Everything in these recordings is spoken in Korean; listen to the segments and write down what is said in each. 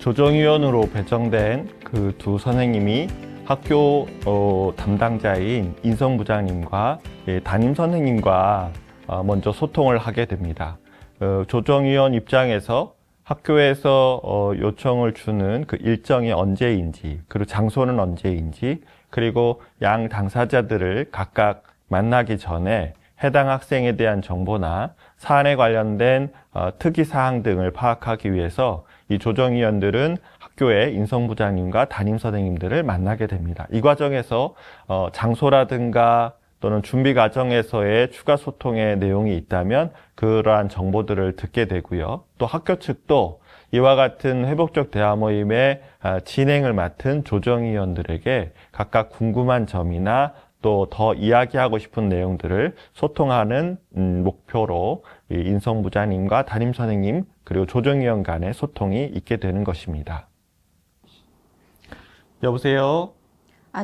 조정위원으로 배정된 그 두 선생님이 학교 담당자인 인성부장님과 담임 선생님과 먼저 소통을 하게 됩니다. 조정위원 입장에서 학교에서 요청을 주는 그 일정이 언제인지, 그리고 장소는 언제인지, 그리고 양 당사자들을 각각 만나기 전에 해당 학생에 대한 정보나 사안에 관련된 특이사항 등을 파악하기 위해서 이 조정위원들은 학교의 인성부장님과 담임선생님들을 만나게 됩니다. 이 과정에서 장소라든가 또는 준비 과정에서의 추가 소통의 내용이 있다면 그러한 정보들을 듣게 되고요. 또 학교 측도 이와 같은 회복적 대화 모임의 진행을 맡은 조정위원들에게 각각 궁금한 점이나 또 더 이야기하고 싶은 내용들을 소통하는 목표로 인성부장님과 담임선생님 그리고 조정위원 간의 소통이 있게 되는 것입니다. 여보세요?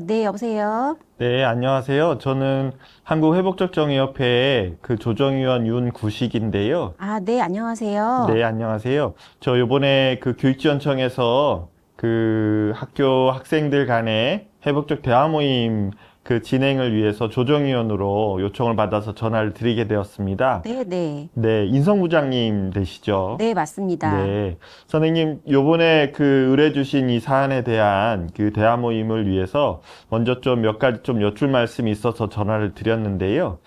네, 여보세요? 네, 안녕하세요. 저는 한국회복적정의협회의 그 조정위원 윤구식인데요. 네, 안녕하세요. 네, 안녕하세요. 저 요번에 그 교육지원청에서 그 학교 학생들 간의 회복적 대화 모임 그 진행을 위해서 조정위원으로 요청을 받아서 전화를 드리게 되었습니다. 네. 네, 인성부장님 되시죠? 네, 맞습니다. 네. 선생님, 요번에 그 의뢰 주신 이 사안에 대한 그 대화 모임을 위해서 먼저 좀 몇 가지 좀 여쭐 말씀이 있어서 전화를 드렸는데요.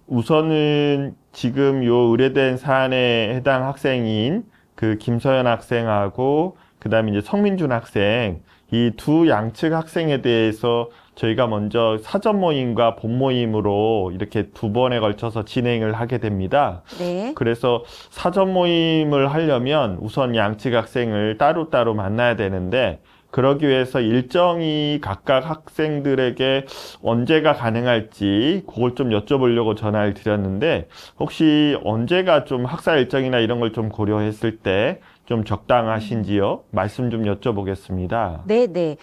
우선은 지금 요 의뢰된 사안에 해당 학생인 그 김서연 학생하고 그 다음에 이제 성민준 학생 이 두 양측 학생에 대해서 저희가 먼저 사전 모임과 본 모임으로 이렇게 두 번에 걸쳐서 진행을 하게 됩니다. 네. 그래서 사전 모임을 하려면 우선 양측 학생을 따로따로 만나야 되는데 그러기 위해서 일정이 각각 학생들에게 언제가 가능할지 그걸 좀 여쭤보려고 전화를 드렸는데 혹시 언제가 좀 학사 일정이나 이런 걸 좀 고려했을 때 좀 적당하신지요? 말씀 좀 여쭤보겠습니다. 네.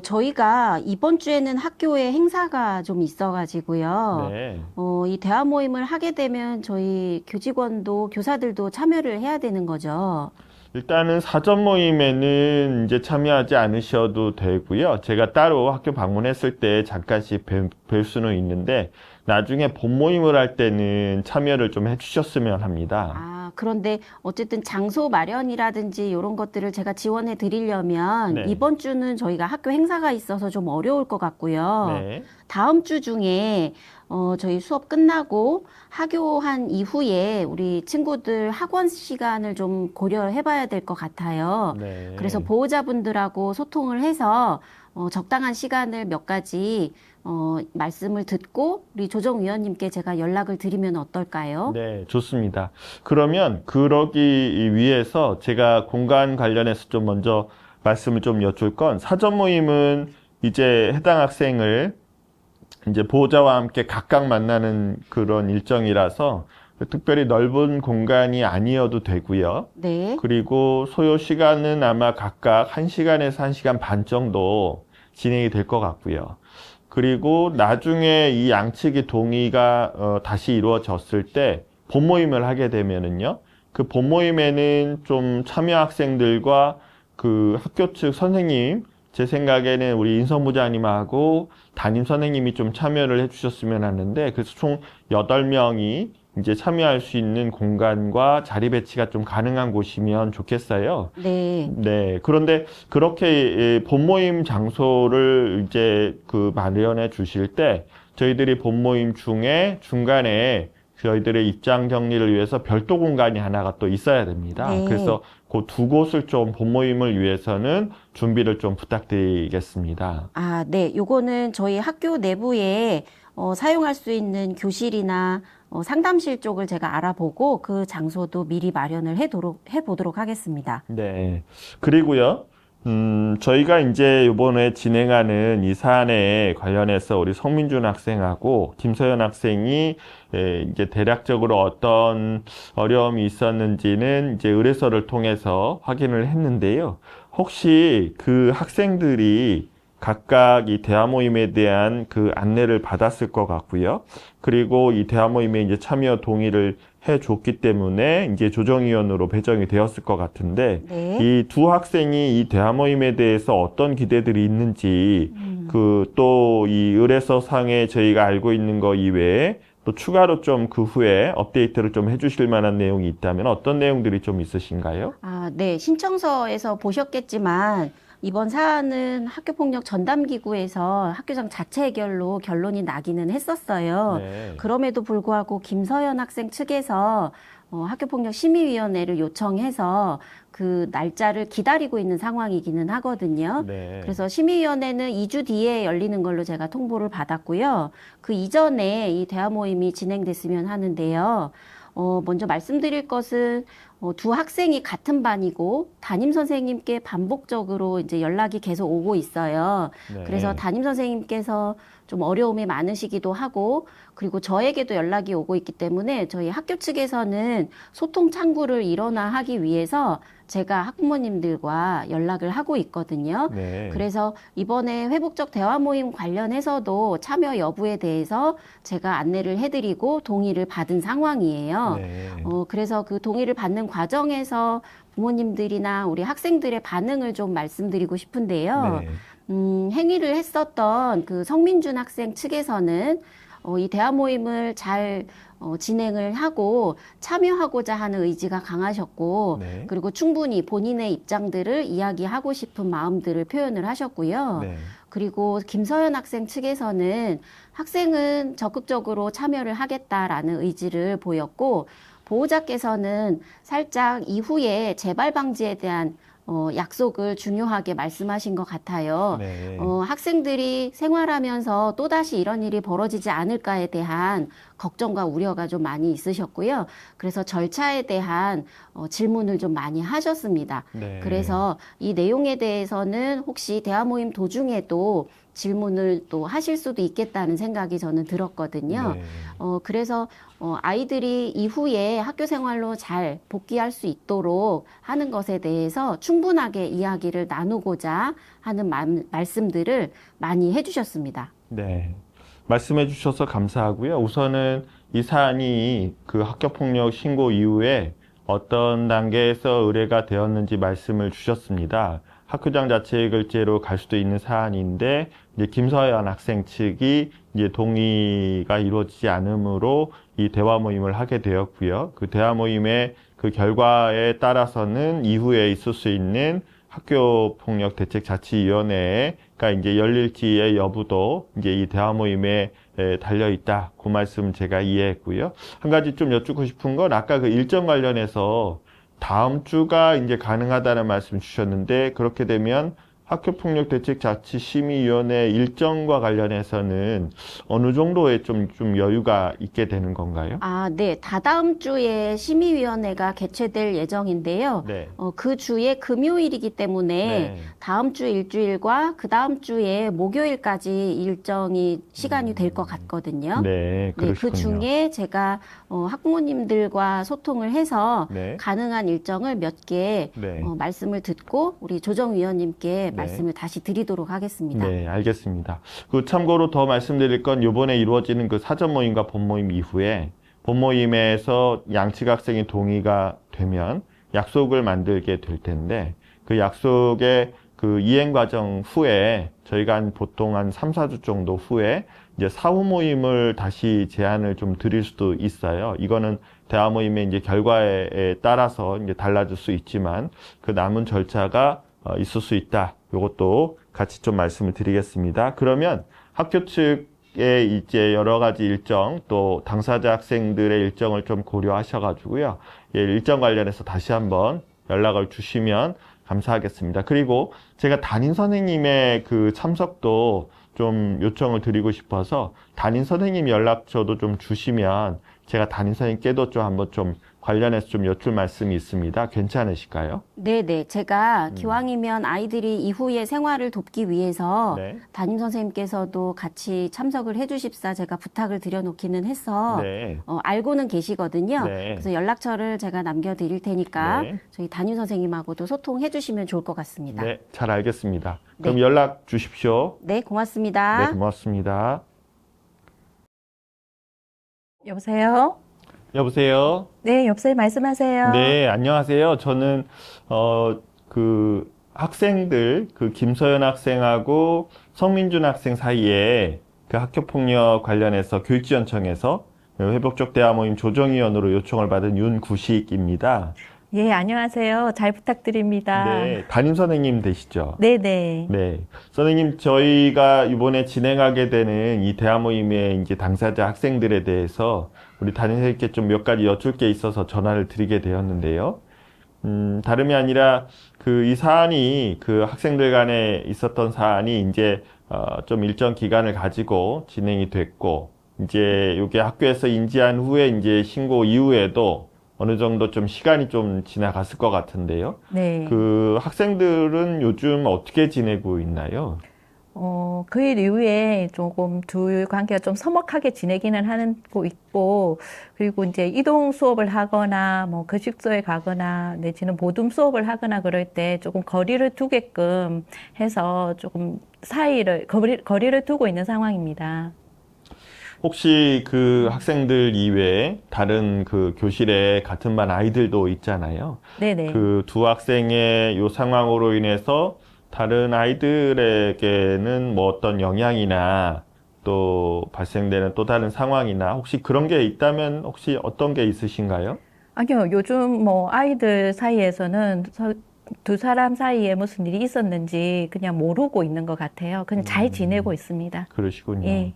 저희가 이번 주에는 학교에 행사가 좀 있어가지고요. 네. 이 대화 모임을 하게 되면 저희 교직원도, 교사들도 참여를 해야 되는 거죠. 일단은 사전 모임에는 이제 참여하지 않으셔도 되고요. 제가 따로 학교 방문했을 때 잠깐씩 뵐 수는 있는데 나중에 본 모임을 할 때는 참여를 좀 해주셨으면 합니다. 그런데 어쨌든 장소 마련이라든지 이런 것들을 제가 지원해 드리려면 네. 이번 주는 저희가 학교 행사가 있어서 좀 어려울 것 같고요. 네. 다음 주 중에 저희 수업 끝나고 하교한 이후에 우리 친구들 학원 시간을 좀 고려해 봐야 될 것 같아요. 네. 그래서 보호자분들하고 소통을 해서 적당한 시간을 몇 가지 말씀을 듣고 우리 조정위원님께 제가 연락을 드리면 어떨까요? 네, 좋습니다. 그러면 그러기 위해서 제가 공간 관련해서 좀 먼저 말씀을 좀 여쭐 건 사전 모임은 이제 해당 학생을 이제 보호자와 함께 각각 만나는 그런 일정이라서 특별히 넓은 공간이 아니어도 되고요. 네. 그리고 소요 시간은 아마 각각 1시간에서 1시간 반 정도 진행이 될 것 같고요. 그리고 나중에 이 양측의 동의가 다시 이루어졌을 때 본모임을 하게 되면은요. 그 본모임에는 좀 참여 학생들과 그 학교 측 선생님, 제 생각에는 우리 인성부장님하고 담임 선생님이 좀 참여를 해주셨으면 하는데 그래서 총 8명이 이제 참여할 수 있는 공간과 자리 배치가 좀 가능한 곳이면 좋겠어요. 네. 네. 그런데 그렇게 본모임 장소를 이제 그 마련해 주실 때 저희들이 본모임 중에 중간에 저희들의 입장 정리를 위해서 별도 공간이 하나가 또 있어야 됩니다. 네. 그래서 그 두 곳을 좀 본모임을 위해서는 준비를 좀 부탁드리겠습니다. 네. 요거는 저희 학교 내부에 사용할 수 있는 교실이나 상담실 쪽을 제가 알아보고 그 장소도 미리 마련을 해보도록 하겠습니다. 네. 그리고요. 저희가 이제 이번에 진행하는 이 사안에 관련해서 우리 성민준 학생하고 김서연 학생이 이제 대략적으로 어떤 어려움이 있었는지는 이제 의뢰서를 통해서 확인을 했는데요. 혹시 그 학생들이 각각 이 대화 모임에 대한 그 안내를 받았을 것 같고요. 그리고 이 대화 모임에 이제 참여 동의를 해줬기 때문에 이제 조정위원으로 배정이 되었을 것 같은데, 네. 이 두 학생이 이 대화 모임에 대해서 어떤 기대들이 있는지, 그 또 이 의뢰서 상에 저희가 알고 있는 거 이외에 또 추가로 좀 그 후에 업데이트를 좀 해주실 만한 내용이 있다면 어떤 내용들이 좀 있으신가요? 아, 네. 신청서에서 보셨겠지만 이번 사안은 학교폭력 전담기구에서 학교장 자체 해결로 결론이 나기는 했었어요. 네. 그럼에도 불구하고 김서연 학생 측에서 학교폭력 심의위원회를 요청해서 그 날짜를 기다리고 있는 상황이기는 하거든요. 네. 그래서 심의위원회는 2주 뒤에 열리는 걸로 제가 통보를 받았고요. 그 이전에 이 대화 모임이 진행됐으면 하는데요. 먼저 말씀드릴 것은 두 학생이 같은 반이고 담임 선생님께 반복적으로 이제 연락이 계속 오고 있어요. 네. 그래서 담임 선생님께서 좀 어려움이 많으시기도 하고 그리고 저에게도 연락이 오고 있기 때문에 저희 학교 측에서는 소통 창구를 일원화하기 위해서 제가 학부모님들과 연락을 하고 있거든요. 네. 그래서 이번에 회복적 대화 모임 관련해서도 참여 여부에 대해서 제가 안내를 해드리고 동의를 받은 상황이에요. 네. 그래서 그 동의를 받는 과정에서 부모님들이나 우리 학생들의 반응을 좀 말씀드리고 싶은데요. 네. 행위를 했었던 그 성민준 학생 측에서는 이 대화 모임을 잘 진행을 하고 참여하고자 하는 의지가 강하셨고 네. 그리고 충분히 본인의 입장들을 이야기하고 싶은 마음들을 표현을 하셨고요. 네. 그리고 김서연 학생 측에서는 학생은 적극적으로 참여를 하겠다라는 의지를 보였고 보호자께서는 살짝 이후에 재발 방지에 대한 약속을 중요하게 말씀하신 것 같아요. 네. 학생들이 생활하면서 또다시 이런 일이 벌어지지 않을까에 대한 걱정과 우려가 좀 많이 있으셨고요. 그래서 절차에 대한 질문을 좀 많이 하셨습니다. 네. 그래서 이 내용에 대해서는 혹시 대화 모임 도중에도 질문을 또 하실 수도 있겠다는 생각이 저는 들었거든요. 네. 그래서 아이들이 이후에 학교 생활로 잘 복귀할 수 있도록 하는 것에 대해서 충분하게 이야기를 나누고자 하는 말씀들을 많이 해주셨습니다. 네. 말씀해 주셔서 감사하고요. 우선은 이 사안이 그 학교폭력 신고 이후에 어떤 단계에서 의뢰가 되었는지 말씀을 주셨습니다. 학교장 자체 해결제로 갈 수도 있는 사안인데 이제 김서연 학생 측이 이제 동의가 이루어지지 않으므로 이 대화 모임을 하게 되었고요. 그 대화 모임의 그 결과에 따라서는 이후에 있을 수 있는 학교폭력대책자치위원회가 이제 열릴지의 여부도 이제 이 대화 모임에 달려 있다. 그 말씀 제가 이해했고요. 한 가지 좀 여쭙고 싶은 건 아까 그 일정 관련해서 다음 주가 이제 가능하다는 말씀 주셨는데 그렇게 되면 학교폭력대책자치심의위원회 일정과 관련해서는 어느 정도의 좀 여유가 있게 되는 건가요? 아, 네. 다다음 주에 심의위원회가 개최될 예정인데요. 네. 그 주에 금요일이기 때문에 네. 다음 주 일주일과 그 다음 주에 목요일까지 일정이 시간이 될 것 같거든요. 네, 네, 그 그러시군요. 중에 제가 학부모님들과 소통을 해서 네. 가능한 일정을 몇 개 네. 말씀을 듣고 우리 조정위원님께 네. 말씀을 다시 드리도록 하겠습니다. 네, 알겠습니다. 그 참고로 더 말씀드릴 건 이번에 이루어지는 그 사전 모임과 본 모임 이후에 본 모임에서 양측 학생이 동의가 되면 약속을 만들게 될 텐데 그 약속의 그 이행 과정 후에 저희가 보통 한 3, 4주 정도 후에 이제 사후 모임을 다시 제안을 좀 드릴 수도 있어요. 이거는 대화 모임의 이제 결과에 따라서 이제 달라질 수 있지만 그 남은 절차가 있을 수 있다. 이것도 같이 좀 말씀을 드리겠습니다. 그러면 학교 측의 이제 여러 가지 일정 또 당사자 학생들의 일정을 좀 고려하셔가지고요. 예, 일정 관련해서 다시 한번 연락을 주시면 감사하겠습니다. 그리고 제가 담임 선생님의 그 참석도 좀 요청을 드리고 싶어서 담임 선생님 연락처도 좀 주시면 제가 담임 선생님께도 좀 한번 좀 관련해서 좀 여쭐 말씀이 있습니다. 괜찮으실까요? 네네. 제가 기왕이면 아이들이 이후의 생활을 돕기 위해서 네. 담임 선생님께서도 같이 참석을 해주십사 제가 부탁을 드려놓기는 해서 네. 알고는 계시거든요. 네. 그래서 연락처를 제가 남겨드릴 테니까 네. 저희 담임 선생님하고도 소통해 주시면 좋을 것 같습니다. 네, 잘 알겠습니다. 그럼 네. 연락 주십시오. 네, 고맙습니다. 네, 고맙습니다. 여보세요? 여보세요? 네, 여보세요. 말씀하세요. 네, 안녕하세요. 저는, 학생들, 김서연 학생하고 성민준 학생 사이에 그 학교폭력 관련해서 교육지원청에서 회복적 대화 모임 조정위원으로 요청을 받은 윤구식입니다. 예, 안녕하세요. 잘 부탁드립니다. 네, 담임 선생님 되시죠? 네네. 네. 선생님, 저희가 이번에 진행하게 되는 이 대화 모임의 이제 당사자 학생들에 대해서 우리 담임 선생님께 좀 몇 가지 여쭐 게 있어서 전화를 드리게 되었는데요. 다름이 아니라 이 사안이 학생들 간에 있었던 사안이 이제 좀 일정 기간을 가지고 진행이 됐고, 이제 이게 학교에서 인지한 후에 이제 신고 이후에도 어느 정도 좀 시간이 좀 지나갔을 것 같은데요. 네. 학생들은 요즘 어떻게 지내고 있나요? 그 일 이후에 조금 둘 관계가 좀 서먹하게 지내기는 하고 있고, 그리고 이제 이동 수업을 하거나, 뭐, 급식소에 가거나, 내지는 모둠 수업을 하거나 그럴 때 조금 거리를 두게끔 해서 조금 거리를 두고 있는 상황입니다. 혹시 학생들 이외에 다른 교실에 같은 반 아이들도 있잖아요. 네네. 두 학생의 요 상황으로 인해서 다른 아이들에게는 뭐 어떤 영향이나 또 발생되는 또 다른 상황이나 혹시 그런 게 있다면 혹시 어떤 게 있으신가요? 아니요, 요즘 뭐 아이들 사이에서는 두 사람 사이에 무슨 일이 있었는지 그냥 모르고 있는 것 같아요. 그냥 잘 지내고 있습니다. 그러시군요. 예.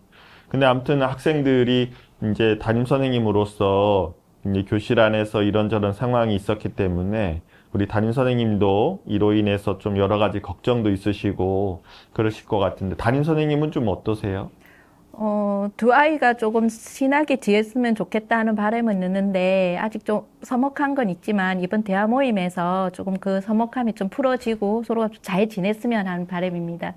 근데 아무튼 학생들이 이제 담임 선생님으로서 이제 교실 안에서 이런저런 상황이 있었기 때문에 우리 담임 선생님도 이로 인해서 좀 여러 가지 걱정도 있으시고 그러실 것 같은데 담임 선생님은 좀 어떠세요? 두 아이가 조금 친하게 지냈으면 좋겠다는 바람은 있는데 아직 좀 서먹한 건 있지만 이번 대화 모임에서 조금 그 서먹함이 좀 풀어지고 서로가 잘 지냈으면 하는 바람입니다.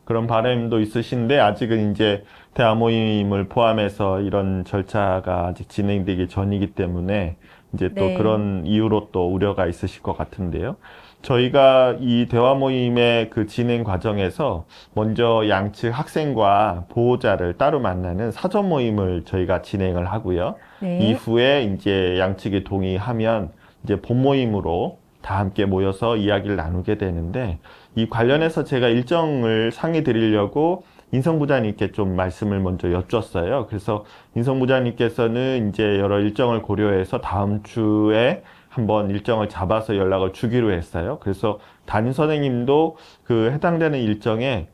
그런 바람도 있으신데 아직은 이제 대화 모임을 포함해서 이런 절차가 아직 진행되기 전이기 때문에 이제 또 네. 그런 이유로 또 우려가 있으실 것 같은데요. 저희가 이 대화 모임의 진행 과정에서 먼저 양측 학생과 보호자를 따로 만나는 사전 모임을 저희가 진행을 하고요. 네. 이후에 이제 양측이 동의하면 이제 본 모임으로 다 함께 모여서 이야기를 나누게 되는데 이 관련해서 제가 일정을 상의 드리려고 인성부장님께 좀 말씀을 먼저 여쭸어요. 그래서 인성부장님께서는 이제 여러 일정을 고려해서 다음 주에 한번 일정을 잡아서 연락을 주기로 했어요. 그래서 담임 선생님도 해당되는 일정에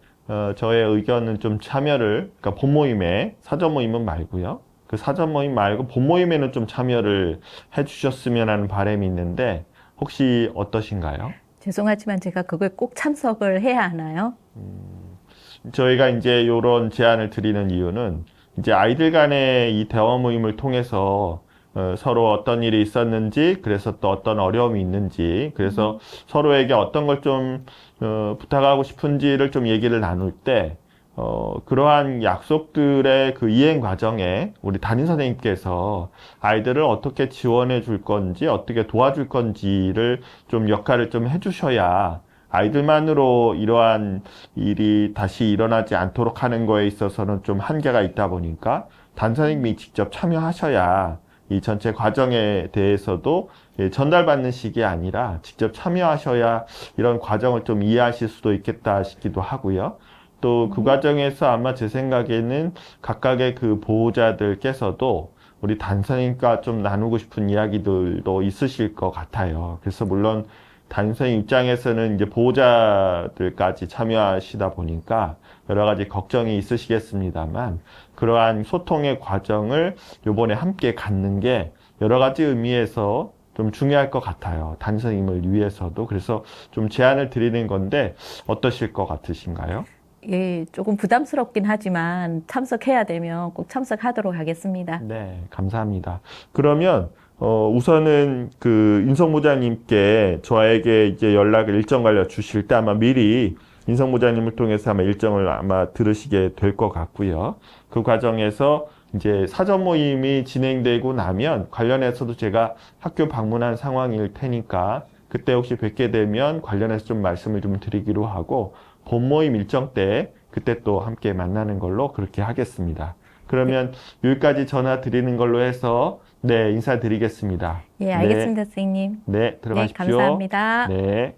저의 의견은 좀 참여를, 그러니까 본 모임에 사전 모임은 말고요. 그 사전 모임 말고 본 모임에는 좀 참여를 해주셨으면 하는 바람이 있는데 혹시 어떠신가요? 죄송하지만 제가 그걸 꼭 참석을 해야 하나요? 저희가 이제 이런 제안을 드리는 이유는 이제 아이들 간의 이 대화 모임을 통해서 서로 어떤 일이 있었는지, 그래서 또 어떤 어려움이 있는지, 그래서 서로에게 어떤 걸 좀 부탁하고 싶은지를 좀 얘기를 나눌 때 그러한 약속들의 이행 과정에 우리 담임 선생님께서 아이들을 어떻게 지원해 줄 건지, 어떻게 도와줄 건지를 좀 역할을 좀 해주셔야 아이들만으로 이러한 일이 다시 일어나지 않도록 하는 거에 있어서는 좀 한계가 있다 보니까 담임 선생님이 직접 참여하셔야 이 전체 과정에 대해서도 전달받는 식이 아니라 직접 참여하셔야 이런 과정을 좀 이해하실 수도 있겠다 싶기도 하고요. 또 그 과정에서 아마 제 생각에는 각각의 보호자들께서도 우리 담임 선생님과 좀 나누고 싶은 이야기들도 있으실 것 같아요. 그래서 물론 담임 선생님 입장에서는 이제 보호자들까지 참여하시다 보니까 여러 가지 걱정이 있으시겠습니다만 그러한 소통의 과정을 요번에 함께 갖는 게 여러 가지 의미에서 좀 중요할 것 같아요. 담임 선생님을 위해서도. 그래서 좀 제안을 드리는 건데 어떠실 것 같으신가요? 예, 조금 부담스럽긴 하지만 참석해야 되면 꼭 참석하도록 하겠습니다. 네, 감사합니다. 그러면 우선은 그 인성부장님께 저에게 이제 연락을 일정 관련 주실 때 아마 미리 인성부장님을 통해서 아마 일정을 아마 들으시게 될 것 같고요. 그 과정에서 이제 사전 모임이 진행되고 나면 관련해서도 제가 학교 방문한 상황일 테니까 그때 혹시 뵙게 되면 관련해서 좀 말씀을 좀 드리기로 하고 본 모임 일정 때 그때 또 함께 만나는 걸로 그렇게 하겠습니다. 그러면 여기까지 전화 드리는 걸로 해서 네, 인사드리겠습니다. 예, 알겠습니다, 선생님. 네, 네, 들어가십시오. 감사합니다. 네.